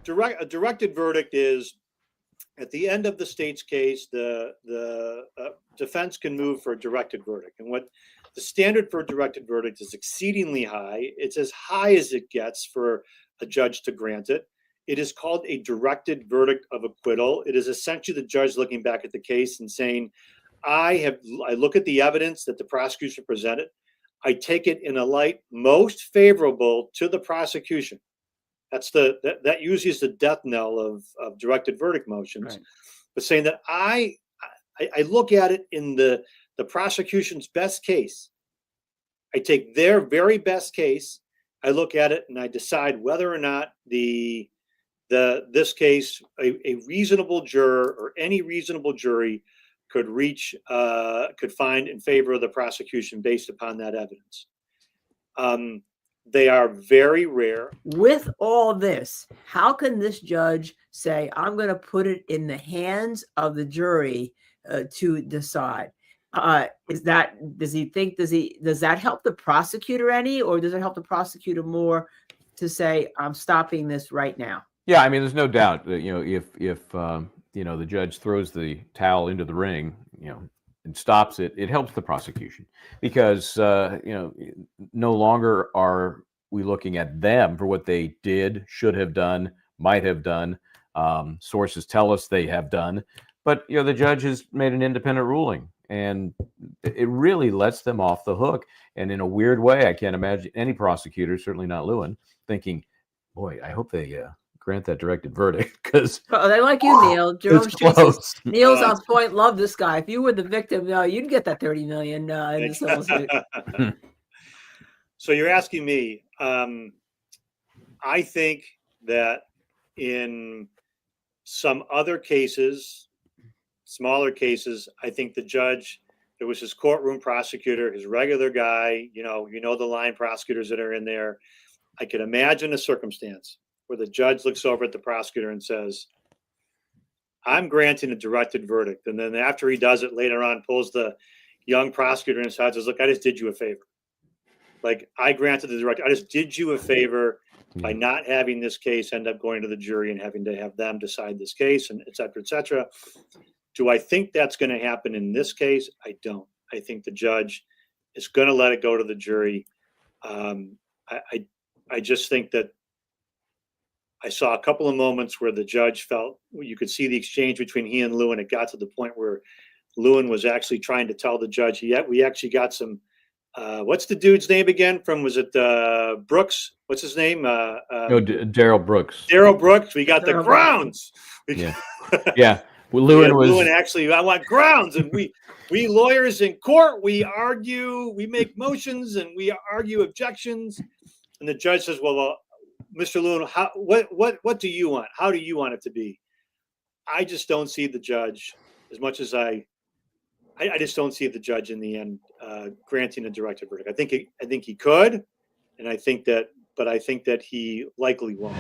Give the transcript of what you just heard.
a directed verdict is at the end of the state's case, the defense can move for a directed verdict. And what the standard for a directed verdict is exceedingly high. It's as high as it gets for a judge to grant it. It is called a directed verdict of acquittal. It is essentially the judge looking back at the case and saying, I look at the evidence that the prosecution presented. I take it in a light most favorable to the prosecution. That usually is the death knell of directed verdict motions. Right. But saying that I look at it in the prosecution's best case. I take their very best case. I look at it and I decide whether or not this case a reasonable juror or any reasonable jury could find in favor of the prosecution based upon that evidence. They are very rare. With all this, how can this judge say, I'm going to put it in the hands of the jury to decide? Does that help the prosecutor any, or does it help the prosecutor more to say, I'm stopping this right now? Yeah, I mean, there's no doubt that, if the judge throws the towel into the ring, and stops it, it helps the prosecution because, no longer are we looking at them for what they did, should have done, might have done. Sources tell us they have done, but, the judge has made an independent ruling and it really lets them off the hook. And in a weird way, I can't imagine any prosecutor, certainly not Lewin, thinking, boy, I hope they grant that directed verdict because they like you, Neil. Jerome Streets, Neil's on point. Love this guy. If you were the victim, you'd get that $30 million in the civil suit. So you're asking me. I think that in some other cases, smaller cases, I think the judge, it was his courtroom prosecutor, his regular guy. The line prosecutors that are in there. I could imagine a circumstance where the judge looks over at the prosecutor and says, I'm granting a directed verdict. And then after he does it later on, pulls the young prosecutor inside and says, look, I just did you a favor. Like, I granted the direct, I just did you a favor by not having this case end up going to the jury and having to have them decide this case, and et cetera, et cetera. Do I think that's going to happen in this case? I don't. I think the judge is going to let it go to the jury. I just think that I saw a couple of moments where the judge felt you could see the exchange between he and Lewin. It got to the point where Lewin was actually trying to tell the judge, we actually got some, what's the dude's name again? Was it Brooks? What's his name? Daryl Brooks. Daryl Brooks. We got the grounds. Yeah. Yeah. Well, Lewin actually, I want grounds. And we lawyers in court, we argue, we make motions and we argue objections. And the judge says, well, Mr. Lewin, what do you want? How do you want it to be? I just don't see the judge, as much as I just don't see the judge in the end granting a directed verdict. I think he could, and I think that he likely won't.